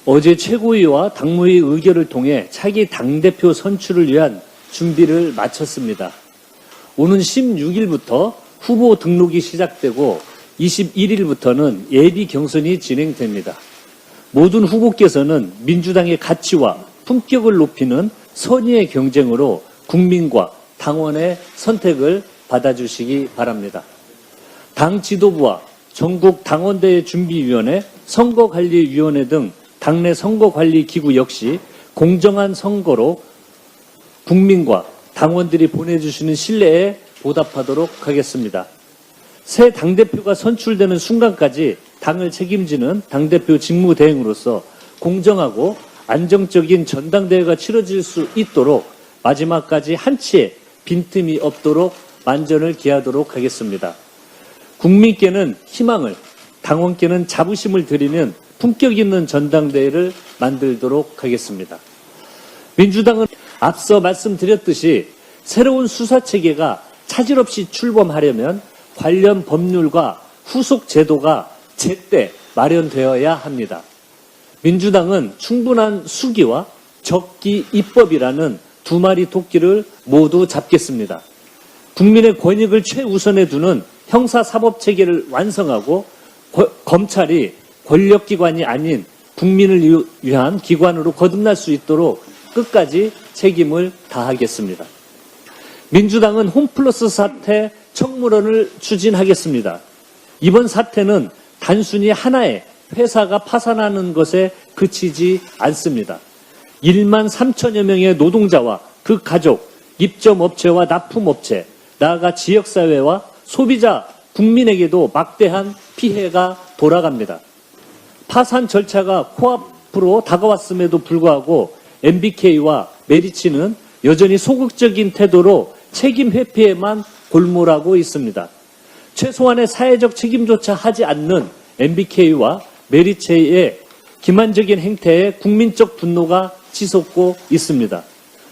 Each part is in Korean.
어제 최고위와 당무위 의결을 통해 차기 당대표 선출을 위한 준비를 마쳤습니다. 오는 16일부터 후보 등록이 시작되고 21일부터는 예비 경선이 진행됩니다. 모든 후보께서는 민주당의 가치와 품격을 높이는 선의의 경쟁으로 국민과 당원의 선택을 받아주시기 바랍니다. 당 지도부와 전국 당원대회 준비위원회, 선거관리위원회 등 당내 선거관리기구 역시 공정한 선거로 국민과 당원들이 보내주시는 신뢰에 보답하도록 하겠습니다. 새 당대표가 선출되는 순간까지 당을 책임지는 당대표 직무대행으로서 공정하고 안정적인 전당대회가 치러질 수 있도록 마지막까지 한치의 빈틈이 없도록 만전을 기하도록 하겠습니다. 국민께는 희망을, 당원께는 자부심을 드리는 품격 있는 전당대회를 만들도록 하겠습니다. 민주당은 앞서 말씀드렸듯이 새로운 수사체계가 차질 없이 출범하려면 관련 법률과 후속 제도가 제때 마련되어야 합니다. 민주당은 충분한 수기와 적기 입법이라는 두 마리 토끼를 모두 잡겠습니다. 국민의 권익을 최우선에 두는 형사사법체계를 완성하고 검찰이 권력기관이 아닌 국민을 위한 기관으로 거듭날 수 있도록 끝까지 책임을 다하겠습니다. 민주당은 홈플러스 사태 청문회를 추진하겠습니다. 이번 사태는 단순히 하나의 회사가 파산하는 것에 그치지 않습니다. 1만 3천여 명의 노동자와 그 가족, 입점업체와 납품업체, 나아가 지역사회와 소비자, 국민에게도 막대한 피해가 돌아갑니다. 파산 절차가 코앞으로 다가왔음에도 불구하고 MBK와 메리츠는 여전히 소극적인 태도로 책임 회피에만 골몰하고 있습니다. 최소한의 사회적 책임조차 하지 않는 MBK와 메리츠의 기만적인 행태에 국민적 분노가 치솟고 있습니다.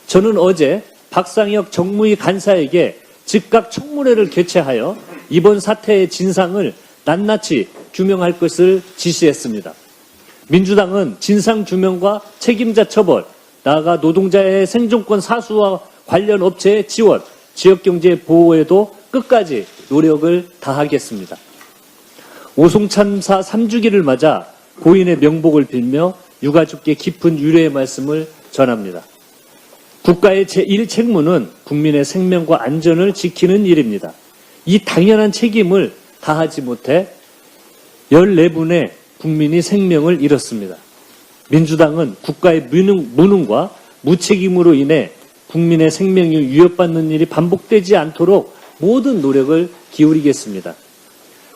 저는 어제 박상혁 정무위 간사에게 즉각 청문회를 개최하여 이번 사태의 진상을 낱낱이 규명할 것을 지시했습니다. 민주당은 진상규명과 책임자 처벌, 나아가 노동자의 생존권 사수와 관련 업체의 지원, 지역경제 보호에도 끝까지 노력을 다하겠습니다. 오송참사 3주기를 맞아 고인의 명복을 빌며 유가족께 깊은 유례의 말씀을 전합니다. 국가의 제1책무는 국민의 생명과 안전을 지키는 일입니다. 이 당연한 책임을 다하지 못해 14분의 국민이 생명을 잃었습니다. 민주당은 국가의 무능과 무책임으로 인해 국민의 생명이 위협받는 일이 반복되지 않도록 모든 노력을 기울이겠습니다.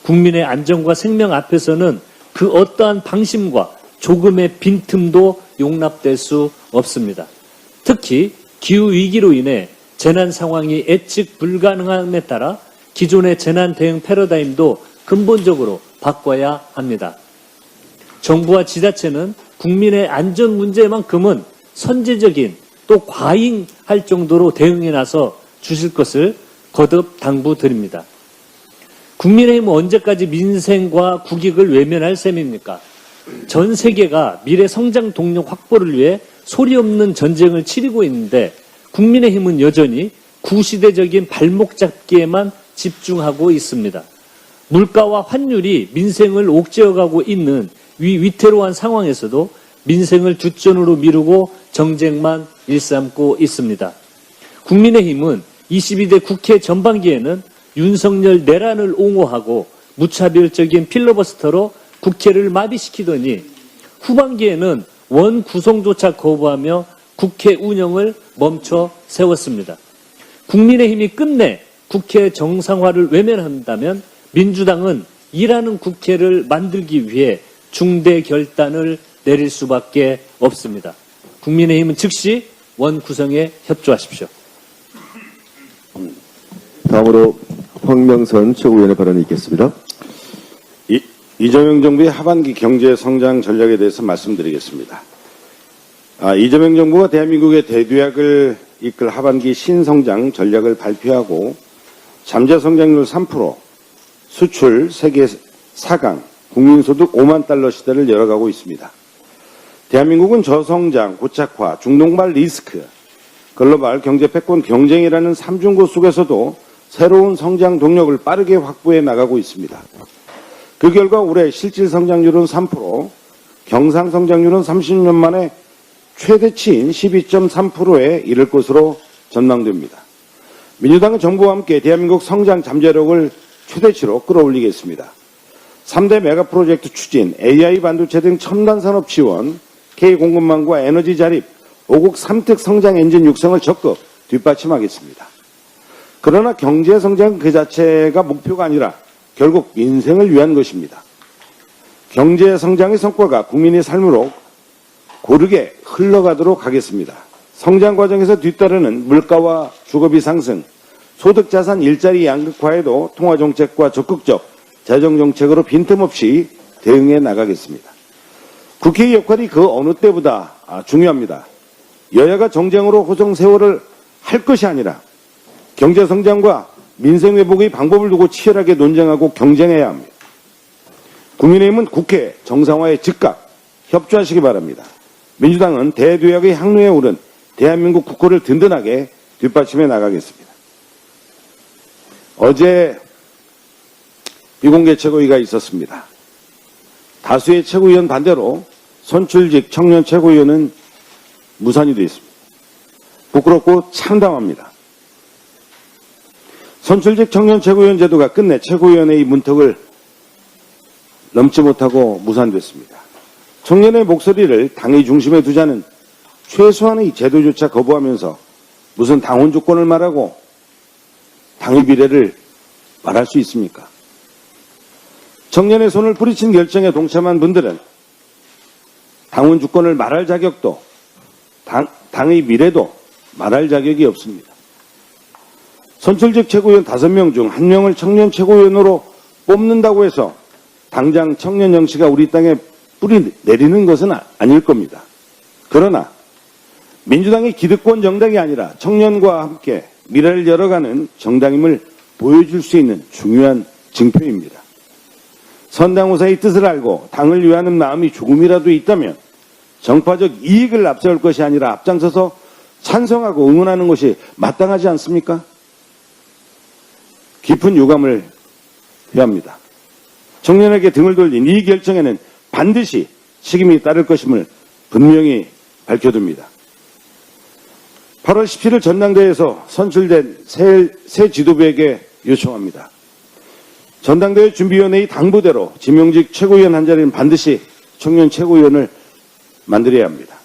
국민의 안전과 생명 앞에서는 그 어떠한 방심과 조금의 빈틈도 용납될 수 없습니다. 특히 기후위기로 인해 재난 상황이 예측 불가능함에 따라 기존의 재난 대응 패러다임도 근본적으로 바꿔야 합니다. 정부와 지자체는 국민의 안전 문제만큼은 선제적인 또 과잉할 정도로 대응에 나서 주실 것을 거듭 당부드립니다. 국민의힘은 언제까지 민생과 국익을 외면할 셈입니까? 전 세계가 미래 성장 동력 확보를 위해 소리 없는 전쟁을 치르고 있는데 국민의힘은 여전히 구시대적인 발목 잡기에만 집중하고 있습니다. 물가와 환율이 민생을 옥죄어가고 있는 위태로운 상황에서도 민생을 뒷전으로 미루고 정쟁만 일삼고 있습니다. 국민의힘은 22대 국회 전반기에는 윤석열 내란을 옹호하고 무차별적인 필러버스터로 국회를 마비시키더니 후반기에는 원 구성조차 거부하며 국회 운영을 멈춰 세웠습니다. 국민의힘이 끝내 국회 정상화를 외면한다면 민주당은 일하는 국회를 만들기 위해 중대 결단을 내릴 수밖에 없습니다. 국민의힘은 즉시 원 구성에 협조하십시오. 다음으로 황명선 최고위원의 발언이 있겠습니다. 이재명 정부의 하반기 경제 성장 전략에 대해서 말씀드리겠습니다. 이재명 정부가 대한민국의 대도약을 이끌 하반기 신성장 전략을 발표하고 잠재 성장률 3%, 수출 세계 4강, 국민소득 5만 달러 시대를 열어가고 있습니다. 대한민국은 저성장, 고착화, 중동발 리스크, 글로벌 경제 패권 경쟁이라는 삼중고 속에서도 새로운 성장 동력을 빠르게 확보해 나가고 있습니다. 그 결과 올해 실질 성장률은 3%, 경상 성장률은 30년 만에 최대치인 12.3%에 이를 것으로 전망됩니다. 민주당은 정부와 함께 대한민국 성장 잠재력을 최대치로 끌어올리겠습니다. 3대 메가 프로젝트 추진, AI 반도체 등 첨단 산업 지원, K공급망과 에너지 자립, 5국 3특 성장 엔진 육성을 적극 뒷받침하겠습니다. 그러나 경제 성장 그 자체가 목표가 아니라 결국 민생을 위한 것입니다. 경제 성장의 성과가 국민의 삶으로 고르게 흘러가도록 하겠습니다. 성장 과정에서 뒤따르는 물가와 주거비 상승, 소득 자산 일자리 양극화에도 통화정책과 적극적 재정정책으로 빈틈없이 대응해 나가겠습니다. 국회의 역할이 그 어느 때보다 중요합니다. 여야가 정쟁으로 호정 세월을 할 것이 아니라 경제성장과 민생회복의 방법을 두고 치열하게 논쟁하고 경쟁해야 합니다. 국민의힘은 국회 정상화에 즉각 협조하시기 바랍니다. 민주당은 대도약의 항로에 오른 대한민국 국호를 든든하게 뒷받침해 나가겠습니다. 어제 비공개 최고위가 있었습니다. 다수의 최고위원 반대로 선출직 청년 최고위원은 무산이 되어 있습니다. 부끄럽고 참담합니다. 선출직 청년 최고위원 제도가 끝내 최고위원회의 문턱을 넘지 못하고 무산됐습니다. 청년의 목소리를 당의 중심에 두자는 최소한의 제도조차 거부하면서 무슨 당원 조건을 말하고 당의 미래를 말할 수 있습니까? 청년의 손을 뿌리친 결정에 동참한 분들은 당원 주권을 말할 자격도 당의 미래도 말할 자격이 없습니다. 선출직 최고위원 5명 중 1명을 청년 최고위원으로 뽑는다고 해서 당장 청년 정치가 우리 땅에 뿌리 내리는 것은 아닐 겁니다. 그러나 민주당이 기득권 정당이 아니라 청년과 함께 미래를 열어가는 정당임을 보여줄 수 있는 중요한 증표입니다. 선당우사의 뜻을 알고 당을 위하는 마음이 조금이라도 있다면 정파적 이익을 앞세울 것이 아니라 앞장서서 찬성하고 응원하는 것이 마땅하지 않습니까? 깊은 유감을 표합니다. 청년에게 등을 돌린 이 결정에는 반드시 책임이 따를 것임을 분명히 밝혀둡니다. 8월 17일 전당대회에서 선출된 새 지도부에게 요청합니다. 전당대회 준비위원회의 당부대로 지명직 최고위원 한 자리는 반드시 청년 최고위원을 만들어야 합니다.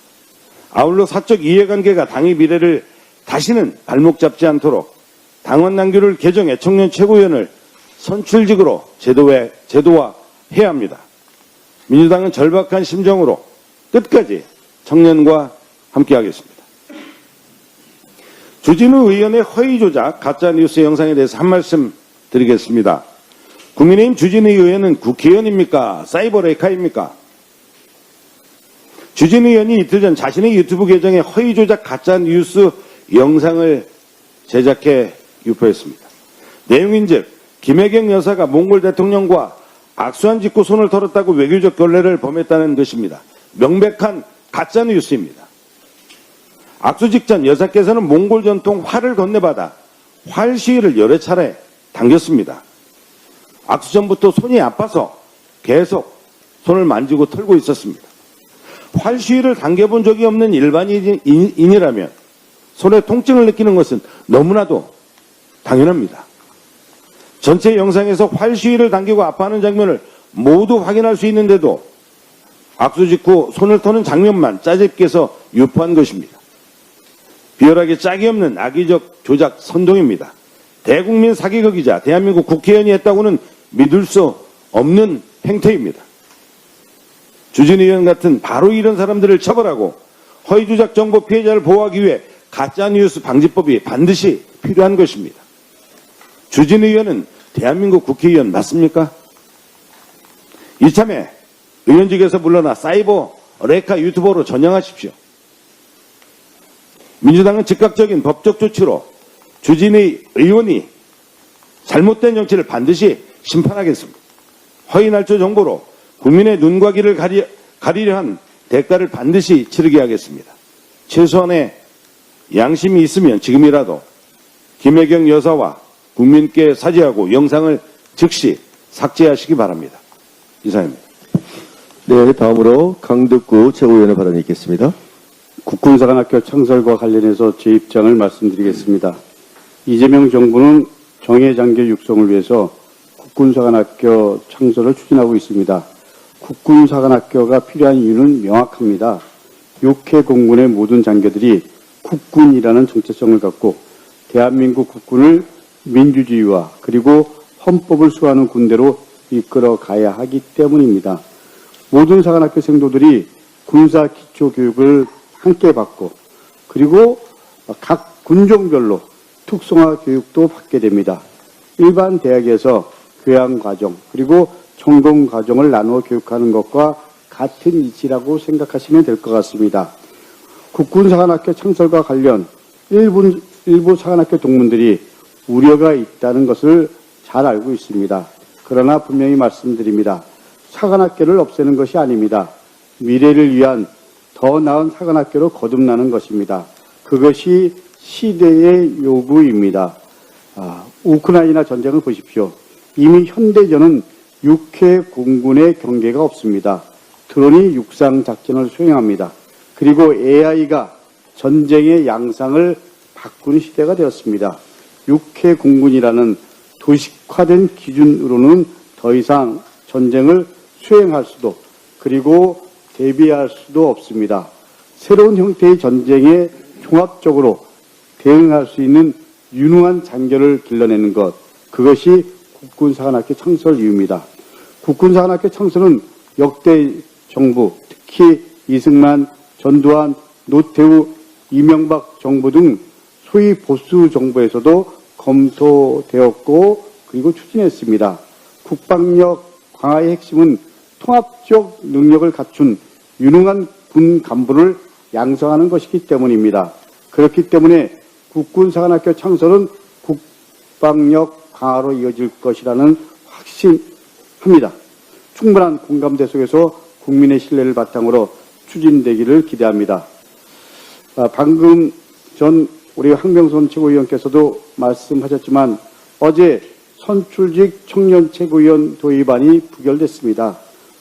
아울러 사적 이해관계가 당의 미래를 다시는 발목 잡지 않도록 당원 당규를 개정해 청년 최고위원을 선출직으로 제도화해야 합니다. 민주당은 절박한 심정으로 끝까지 청년과 함께하겠습니다. 주진우 의원의 허위 조작, 가짜뉴스 영상에 대해서 한 말씀 드리겠습니다. 국민의힘 주진우 의원은 국회의원입니까? 사이버 레카입니까? 주진우 의원이 이틀 전 자신의 유튜브 계정에 허위 조작 가짜뉴스 영상을 제작해 유포했습니다. 내용인즉 김혜경 여사가 몽골 대통령과 악수한 직후 손을 털었다고 외교적 결례를 범했다는 것입니다. 명백한 가짜뉴스입니다. 악수 직전 여사께서는 몽골 전통 활을 건네받아 활 시위를 여러 차례 당겼습니다. 악수 전부터 손이 아파서 계속 손을 만지고 털고 있었습니다. 활 시위를 당겨본 적이 없는 일반인이라면 손에 통증을 느끼는 것은 너무나도 당연합니다. 전체 영상에서 활 시위를 당기고 아파하는 장면을 모두 확인할 수 있는데도 악수 직후 손을 터는 장면만 짜집게서 유포한 것입니다. 비열하게 짝이 없는 악의적 조작 선동입니다. 대국민 사기극이자 대한민국 국회의원이 했다고는 믿을 수 없는 행태입니다. 주진우 의원 같은 바로 이런 사람들을 처벌하고 허위조작 정보 피해자를 보호하기 위해 가짜뉴스 방지법이 반드시 필요한 것입니다. 주진우 의원은 대한민국 국회의원 맞습니까? 이참에 의원직에서 물러나 사이버 레카 유튜버로 전향하십시오. 민주당은 즉각적인 법적 조치로 주진우 의원이 잘못된 정치를 반드시 심판하겠습니다. 허위 날조 정보로 국민의 눈과 귀를 가리려 한 대가를 반드시 치르게 하겠습니다. 최소한의 양심이 있으면 지금이라도 김혜경 여사와 국민께 사죄하고 영상을 즉시 삭제하시기 바랍니다. 이상입니다. 네, 다음으로 강덕구 최고위원의 발언이 있겠습니다. 국군사관학교 창설과 관련해서 제 입장을 말씀드리겠습니다. 이재명 정부는 정예장교 육성을 위해서 국군사관학교 창설을 추진하고 있습니다. 국군사관학교가 필요한 이유는 명확합니다. 육해 공군의 모든 장교들이 국군이라는 정체성을 갖고 대한민국 국군을 민주주의와 그리고 헌법을 수호하는 군대로 이끌어 가야 하기 때문입니다. 모든 사관학교 생도들이 군사 기초 교육을 함께 받고 그리고 각 군종별로 특성화 교육도 받게 됩니다. 일반 대학에서 교양 과정 그리고 전공 과정을 나누어 교육하는 것과 같은 이치라고 생각하시면 될 것 같습니다. 국군사관학교 창설과 관련 일부 사관학교 동문들이 우려가 있다는 것을 잘 알고 있습니다. 그러나 분명히 말씀드립니다. 사관학교를 없애는 것이 아닙니다. 미래를 위한 더 나은 사관학교로 거듭나는 것입니다. 그것이 시대의 요구입니다. 우크라이나 전쟁을 보십시오. 이미 현대전은 육해 공군의 경계가 없습니다. 드론이 육상 작전을 수행합니다. 그리고 AI가 전쟁의 양상을 바꾸는 시대가 되었습니다. 육해 공군이라는 도식화된 기준으로는 더 이상 전쟁을 수행할 수도 그리고 대비할 수도 없습니다. 새로운 형태의 전쟁에 종합적으로 대응할 수 있는 유능한 장교를 길러내는 것, 그것이 국군사관학교 창설 이유입니다. 국군사관학교 창설은 역대 정부, 특히 이승만, 전두환, 노태우, 이명박 정부 등 소위 보수 정부에서도 검토되었고 그리고 추진했습니다. 국방력 강화의 핵심은 통합적 능력을 갖춘 유능한 군 간부를 양성하는 것이기 때문입니다. 그렇기 때문에 국군사관학교 창설은 국방력 강화로 이어질 것이라는 확신합니다. 충분한 공감대 속에서 국민의 신뢰를 바탕으로 추진되기를 기대합니다. 방금 전 우리 황병선 최고위원께서도 말씀하셨지만 어제 선출직 청년 최고위원 도입안이 부결됐습니다.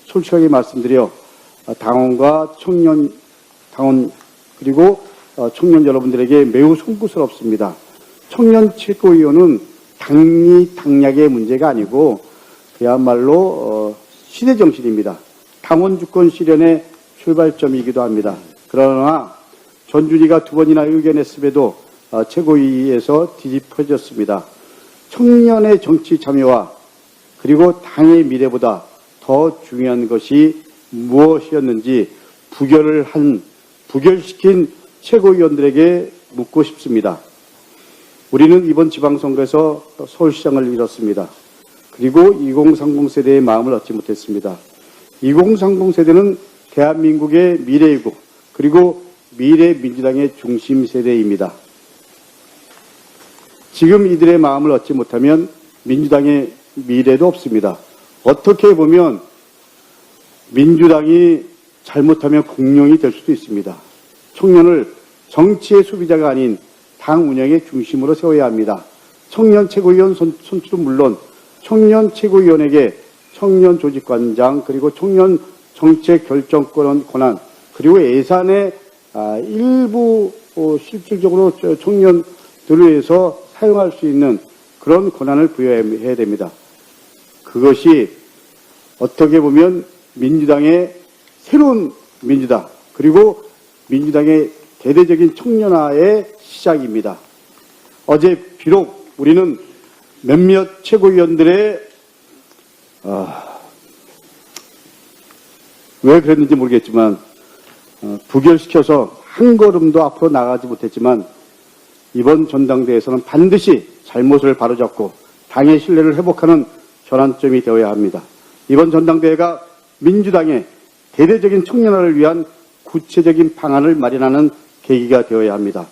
솔직하게 말씀드려 당원 그리고 청년 여러분들에게 매우 송구스럽습니다. 청년 최고위원은 당리당략의 문제가 아니고 그야말로 시대정신입니다. 당원 주권 실현의 출발점이기도 합니다. 그러나 전준희가 2번이나 의견했음에도 최고위에서 뒤집혀졌습니다. 청년의 정치 참여와 그리고 당의 미래보다 더 중요한 것이 무엇이었는지 부결시킨 최고위원들에게 묻고 싶습니다. 우리는 이번 지방선거에서 서울시장을 잃었습니다. 그리고 2030 세대의 마음을 얻지 못했습니다. 2030 세대는 대한민국의 미래이고 그리고 미래민주당의 중심 세대입니다. 지금 이들의 마음을 얻지 못하면 민주당의 미래도 없습니다. 어떻게 보면 민주당이 잘못하면 공룡이 될 수도 있습니다. 청년을 정치의 소비자가 아닌 당 운영의 중심으로 세워야 합니다. 청년 최고위원 선출은 물론 청년 최고위원에게 청년 조직관장 그리고 청년 정책 결정권 권한 그리고 예산의 일부 실질적으로 청년들을 위해서 사용할 수 있는 그런 권한을 부여해야 됩니다. 그것이 어떻게 보면 민주당의 새로운 민주당 그리고 민주당의 대대적인 청년화의 시작입니다. 어제 비록 우리는 몇몇 최고위원들의 왜 그랬는지 모르겠지만 부결시켜서 한 걸음도 앞으로 나가지 못했지만 이번 전당대회에서는 반드시 잘못을 바로잡고 당의 신뢰를 회복하는 전환점이 되어야 합니다. 이번 전당대회가 민주당의 대대적인 청년화를 위한 구체적인 방안을 마련하는 계기가 되어야 합니다.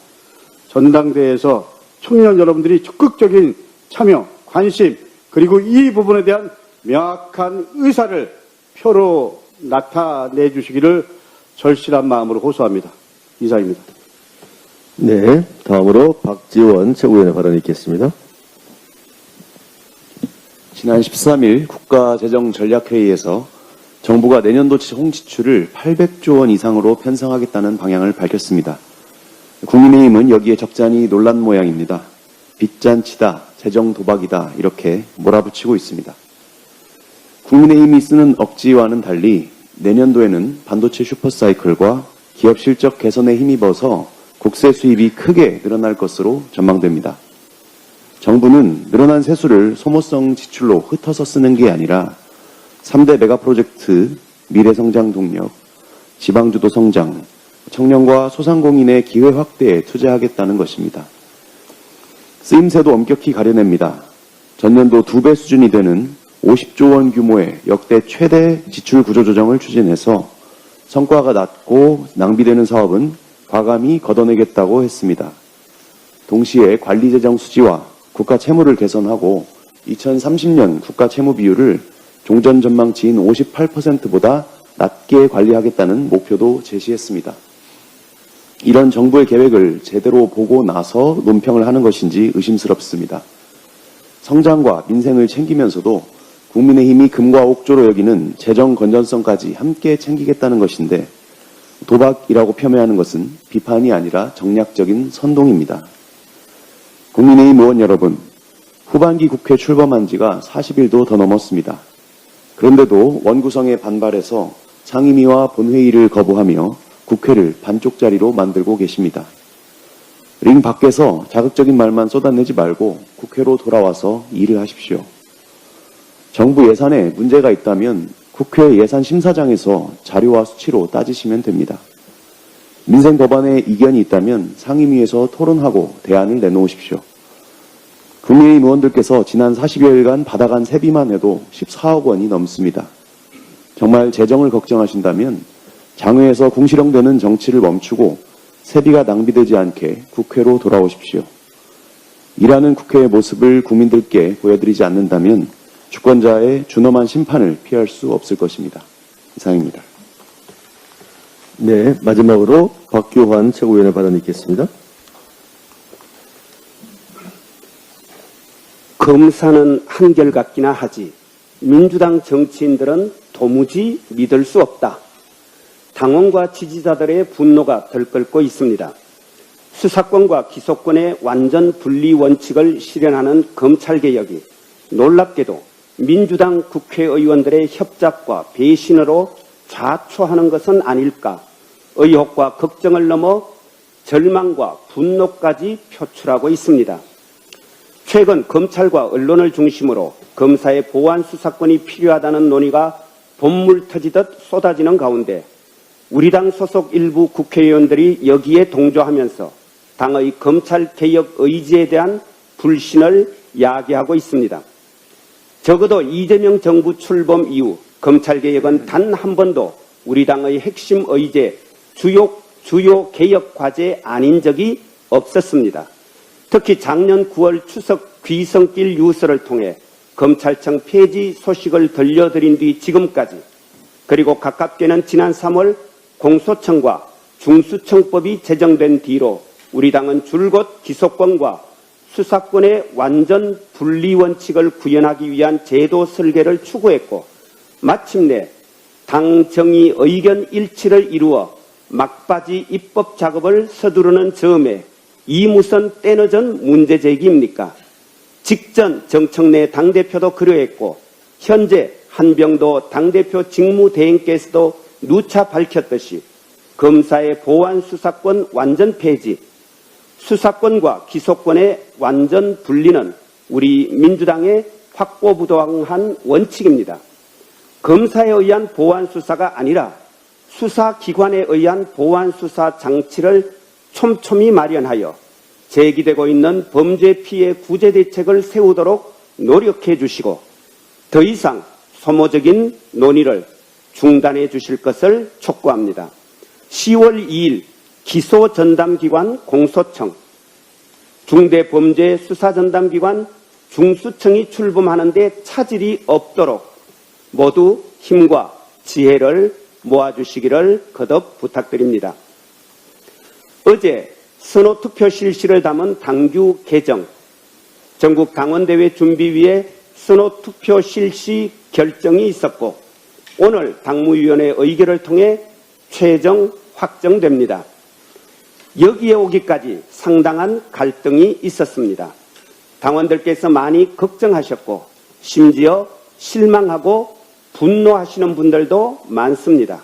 전당대회에서 청년 여러분들이 적극적인 참여, 관심, 그리고 이 부분에 대한 명확한 의사를 표로 나타내 주시기를 절실한 마음으로 호소합니다. 이상입니다. 네, 다음으로 박지원 최고위원의 발언이 있겠습니다. 지난 13일 국가재정전략회의에서 정부가 내년도 총지출을 800조 원 이상으로 편성하겠다는 방향을 밝혔습니다. 국민의힘은 여기에 적잖이 놀란 모양입니다. 빚잔치다, 재정 도박이다 이렇게 몰아붙이고 있습니다. 국민의힘이 쓰는 억지와는 달리 내년도에는 반도체 슈퍼사이클과 기업 실적 개선에 힘입어서 국세 수입이 크게 늘어날 것으로 전망됩니다. 정부는 늘어난 세수를 소모성 지출로 흩어서 쓰는 게 아니라 3대 메가 프로젝트, 미래성장 동력, 지방주도 성장, 청년과 소상공인의 기회 확대에 투자하겠다는 것입니다. 쓰임새도 엄격히 가려냅니다. 전년도 2배 수준이 되는 50조 원 규모의 역대 최대 지출 구조 조정을 추진해서 성과가 낮고 낭비되는 사업은 과감히 걷어내겠다고 했습니다. 동시에 관리재정 수지와 국가 채무를 개선하고 2030년 국가 채무 비율을 종전 전망치인 58%보다 낮게 관리하겠다는 목표도 제시했습니다. 이런 정부의 계획을 제대로 보고 나서 논평을 하는 것인지 의심스럽습니다. 성장과 민생을 챙기면서도 국민의힘이 금과 옥조로 여기는 재정 건전성까지 함께 챙기겠다는 것인데 도박이라고 폄훼하는 것은 비판이 아니라 정략적인 선동입니다. 국민의힘 의원 여러분, 후반기 국회 출범한 지가 40일도 더 넘었습니다. 그런데도 원구성에 반발해서 상임위와 본회의를 거부하며 국회를 반쪽짜리로 만들고 계십니다. 링 밖에서 자극적인 말만 쏟아내지 말고 국회로 돌아와서 일을 하십시오. 정부 예산에 문제가 있다면 국회 예산심사장에서 자료와 수치로 따지시면 됩니다. 민생 법안에 이견이 있다면 상임위에서 토론하고 대안을 내놓으십시오. 국민의힘 의원들께서 지난 40여일간 받아간 세비만 해도 14억 원이 넘습니다. 정말 재정을 걱정하신다면 장외에서 궁시렁대는 정치를 멈추고 세비가 낭비되지 않게 국회로 돌아오십시오. 일하는 국회의 모습을 국민들께 보여드리지 않는다면 주권자의 준엄한 심판을 피할 수 없을 것입니다. 이상입니다. 네, 마지막으로 박규환 최고위원의 발언이 있겠습니다. 검사는 한결같기나 하지 민주당 정치인들은 도무지 믿을 수 없다. 당원과 지지자들의 분노가 들끓고 있습니다. 수사권과 기소권의 완전 분리 원칙을 실현하는 검찰개혁이 놀랍게도 민주당 국회의원들의 협작과 배신으로 좌초하는 것은 아닐까 의혹과 걱정을 넘어 절망과 분노까지 표출하고 있습니다. 최근 검찰과 언론을 중심으로 검사의 보완 수사권이 필요하다는 논의가 본물 터지듯 쏟아지는 가운데 우리 당 소속 일부 국회의원들이 여기에 동조하면서 당의 검찰개혁 의지에 대한 불신을 야기하고 있습니다. 적어도 이재명 정부 출범 이후 검찰개혁은 단 한 번도 우리 당의 핵심 의제, 주요 개혁 과제 아닌 적이 없었습니다. 특히 작년 9월 추석 귀성길 유서를 통해 검찰청 폐지 소식을 들려드린 뒤 지금까지 그리고 가깝게는 지난 3월 공소청과 중수청법이 제정된 뒤로 우리 당은 줄곧 기소권과 수사권의 완전 분리 원칙을 구현하기 위한 제도 설계를 추구했고 마침내 당 정의 의견 일치를 이루어 막바지 입법 작업을 서두르는 즈음에 이 무슨 때늦은 문제 제기입니까? 직전 정청래 당대표도 그러했고 현재 한병도 당대표 직무대행께서도 누차 밝혔듯이 검사의 보완 수사권 완전 폐지, 수사권과 기소권의 완전 분리는 우리 민주당의 확고부동한 원칙입니다. 검사에 의한 보완 수사가 아니라 수사기관에 의한 보완 수사 장치를 촘촘히 마련하여 제기되고 있는 범죄 피해 구제 대책을 세우도록 노력해 주시고 더 이상 소모적인 논의를 중단해 주실 것을 촉구합니다. 10월 2일 기소전담기관 공소청, 중대범죄수사전담기관 중수청이 출범하는 데 차질이 없도록 모두 힘과 지혜를 모아주시기를 거듭 부탁드립니다. 어제 선호투표 실시를 담은 당규 개정, 전국 당원대회 준비위에 선호투표 실시 결정이 있었고 오늘 당무위원회 의결을 통해 최종 확정됩니다. 여기에 오기까지 상당한 갈등이 있었습니다. 당원들께서 많이 걱정하셨고 심지어 실망하고 분노하시는 분들도 많습니다.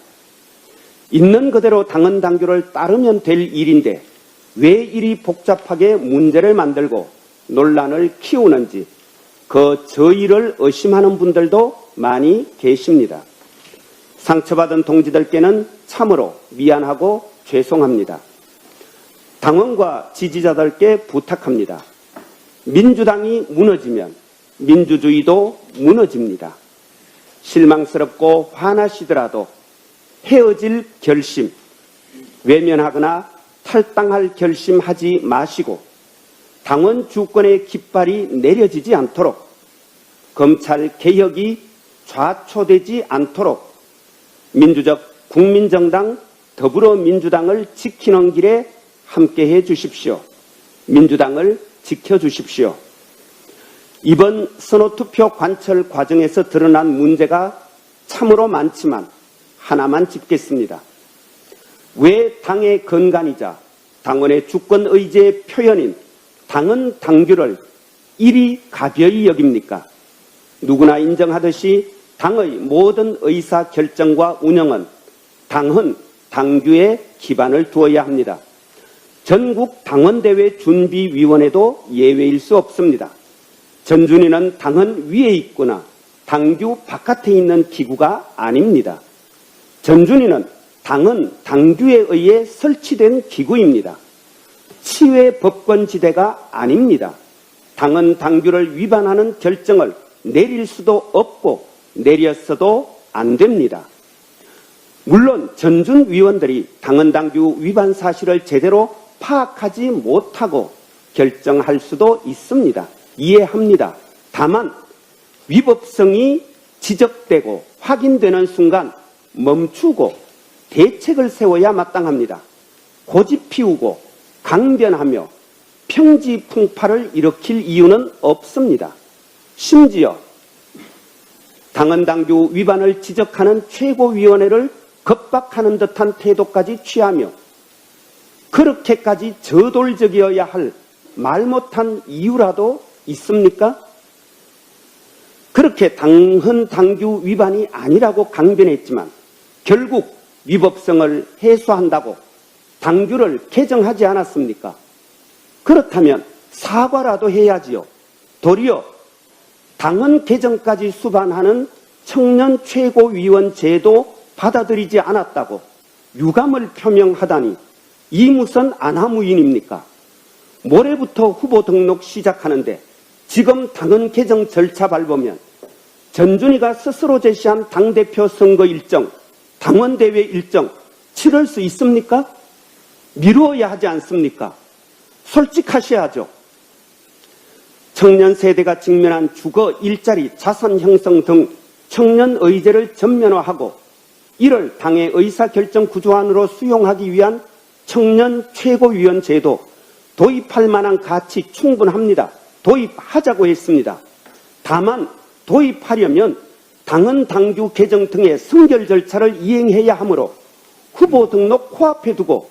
있는 그대로 당헌 당규를 따르면 될 일인데 왜 이리 복잡하게 문제를 만들고 논란을 키우는지 그 저희를 의심하는 분들도 많이 계십니다. 상처받은 동지들께는 참으로 미안하고 죄송합니다. 당원과 지지자들께 부탁합니다. 민주당이 무너지면 민주주의도 무너집니다. 실망스럽고 화나시더라도 헤어질 결심, 외면하거나 탈당할 결심하지 마시고 당원 주권의 깃발이 내려지지 않도록 검찰 개혁이 좌초되지 않도록 민주적 국민정당 더불어민주당을 지키는 길에 함께해 주십시오. 민주당을 지켜주십시오. 이번 선호투표 관철 과정에서 드러난 문제가 참으로 많지만 하나만 짚겠습니다. 왜 당의 건간이자 당원의 주권 의지의 표현인 당헌 당규를 이리 가벼이 여깁니까? 누구나 인정하듯이 당의 모든 의사 결정과 운영은 당헌 당규에 기반을 두어야 합니다. 전국 당원대회 준비위원회도 예외일 수 없습니다. 전준위는 당헌 위에 있거나 당규 바깥에 있는 기구가 아닙니다. 전준위는 당헌 당규에 의해 설치된 기구입니다. 치외 법권지대가 아닙니다. 당헌 당규를 위반하는 결정을 내릴 수도 없고 내렸어도 안 됩니다. 물론 전준 위원들이 당헌 당규 위반 사실을 제대로 파악하지 못하고 결정할 수도 있습니다. 이해합니다. 다만 위법성이 지적되고 확인되는 순간 멈추고 대책을 세워야 마땅합니다. 고집 피우고 강변하며 평지풍파를 일으킬 이유는 없습니다. 심지어 당헌 당규 위반을 지적하는 최고위원회를 겁박하는 듯한 태도까지 취하며 그렇게까지 저돌적이어야 할 말 못한 이유라도 있습니까? 그렇게 당헌 당규 위반이 아니라고 강변했지만 결국 위법성을 해소한다고 당규를 개정하지 않았습니까? 그렇다면 사과라도 해야지요. 도리어 당헌 개정까지 수반하는 청년 최고위원 제도 받아들이지 않았다고 유감을 표명하다니 이 무슨 안하무인입니까? 모레부터 후보 등록 시작하는데 지금 당헌 개정 절차 밟으면 전준위가 스스로 제시한 당대표 선거 일정, 당원대회 일정 치를 수 있습니까? 미루어야 하지 않습니까? 솔직하셔야죠. 청년 세대가 직면한 주거, 일자리, 자산 형성 등 청년 의제를 전면화하고 이를 당의 의사결정 구조안으로 수용하기 위한 청년 최고위원 제도 도입할 만한 가치 충분합니다. 도입하자고 했습니다. 다만 도입하려면 당헌 당규 개정 등의 선결 절차를 이행해야 하므로 후보 등록 코앞에 두고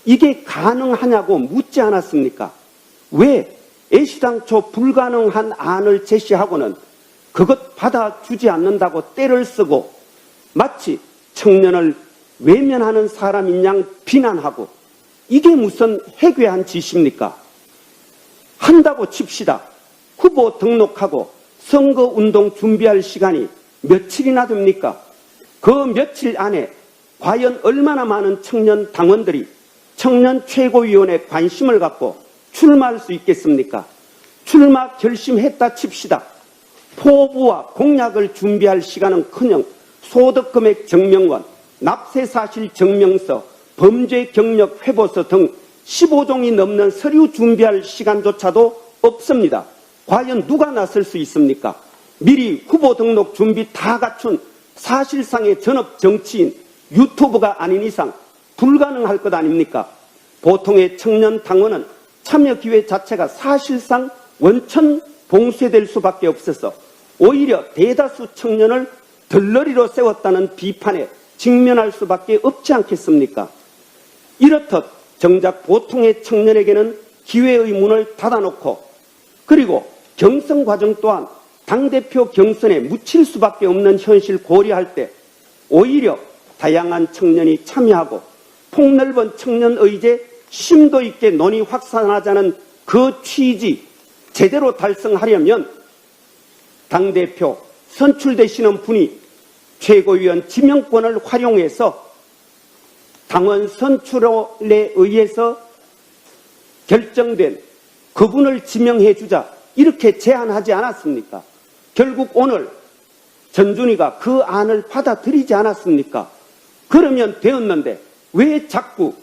이게 가능하냐고 묻지 않았습니까? 왜 애시당초 불가능한 안을 제시하고는 그것 받아주지 않는다고 떼를 쓰고 마치 청년을 외면하는 사람인 양 비난하고 이게 무슨 해괴한 짓입니까? 한다고 칩시다. 후보 등록하고 선거운동 준비할 시간이 며칠이나 됩니까? 그 며칠 안에 과연 얼마나 많은 청년 당원들이 청년 최고위원회 관심을 갖고 출마할 수 있겠습니까? 출마 결심했다 칩시다. 포부와 공약을 준비할 시간은커녕 소득금액 증명원, 납세사실 증명서, 범죄 경력 회보서 등 15종이 넘는 서류 준비할 시간조차도 없습니다. 과연 누가 나설 수 있습니까? 미리 후보 등록 준비 다 갖춘 사실상의 전업 정치인 유튜브가 아닌 이상 불가능할 것 아닙니까? 보통의 청년 당원은 참여 기회 자체가 사실상 원천 봉쇄될 수밖에 없어서 오히려 대다수 청년을 덜러리로 세웠다는 비판에 직면할 수밖에 없지 않겠습니까? 이렇듯 정작 보통의 청년에게는 기회의 문을 닫아놓고 그리고 경선 과정 또한 당대표 경선에 묻힐 수밖에 없는 현실 고려할 때 오히려 다양한 청년이 참여하고 폭넓은 청년의제 심도 있게 논의 확산하자는 그 취지 제대로 달성하려면 당대표 선출되시는 분이 최고위원 지명권을 활용해서 당원 선출에 의해서 결정된 그분을 지명해 주자 이렇게 제안하지 않았습니까? 결국 오늘 전준희가 그 안을 받아들이지 않았습니까? 그러면 되었는데 왜 자꾸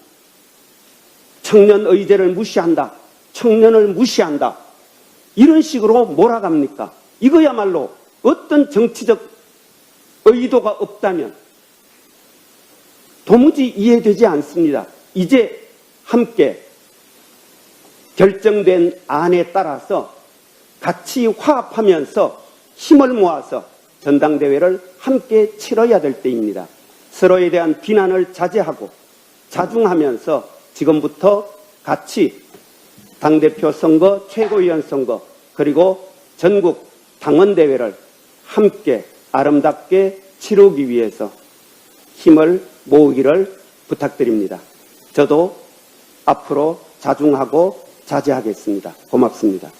청년 의제를 무시한다, 청년을 무시한다 이런 식으로 몰아갑니까? 이거야말로 어떤 정치적 의도가 없다면 도무지 이해되지 않습니다. 이제 함께 결정된 안에 따라서 같이 화합하면서 힘을 모아서 전당대회를 함께 치러야 될 때입니다. 서로에 대한 비난을 자제하고 자중하면서 지금부터 같이 당대표 선거, 최고위원 선거, 그리고 전국 당원대회를 함께 아름답게 치르기 위해서 힘을 모으기를 부탁드립니다. 저도 앞으로 자중하고 자제하겠습니다. 고맙습니다.